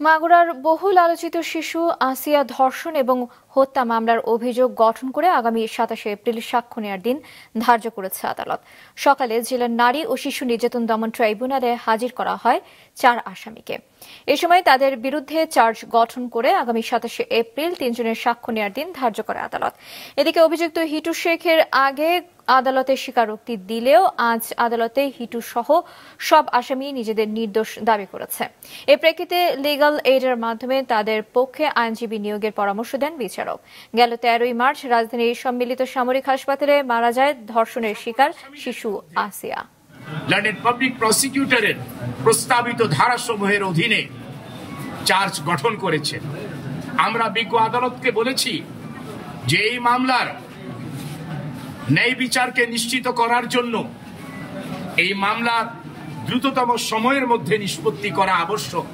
মাগুরার বহুল আলোচিত শিশু আসিয়া ধর্ষণ এবং হত্যা মামলার অভিযোগ গঠন করে আগামী ২৭ এপ্রিল সাক্ষ্য নেওয়ার দিন ধার্য করেছে আদালত। সকালে জেলার নারী ও শিশু নির্যাতন দমন ট্রাইব্যুনালে হাজির করা হয় ৪ আসামিকে। এ সময় তাদের বিরুদ্ধে চার্জ গঠন করে আগামী ২৭ এপ্রিল ৩ জনের সাক্ষ্য নেওয়ার দিন ধার্য করে আদালত। এদিকে অভিযুক্ত হিটু শেখের আগে আদালতে স্বীকারোক্তি দিলেও আজ আদালতে হিটু সহ সব আসামি নিজেদের নির্দোষ দাবি করেছে। এ প্রেক্ষিতে লিগ্যাল এইডের মাধ্যমে তাদের পক্ষে আইনজীবী নিয়োগের পরামর্শ দেন বিচারক। গেল ১৩ মার্চ রাজধানীর সম্মিলিত সামরিক হাসপাতালে মারা যায় ধর্ষণের শিকার শিশু আসিয়া। লন্ডন পাবলিক প্রসিকিউটরের প্রস্তাবিত ধারাসমূহের অধীনে চার্জ গঠন করেছে। আমরা বিজ্ঞ আদালতকে বলেছি যে এই মামলার ন্যায় বিচারকে নিশ্চিত করার জন্য এই মামলার দ্রুততম সময়ের মধ্যে নিষ্পত্তি করা আবশ্যক।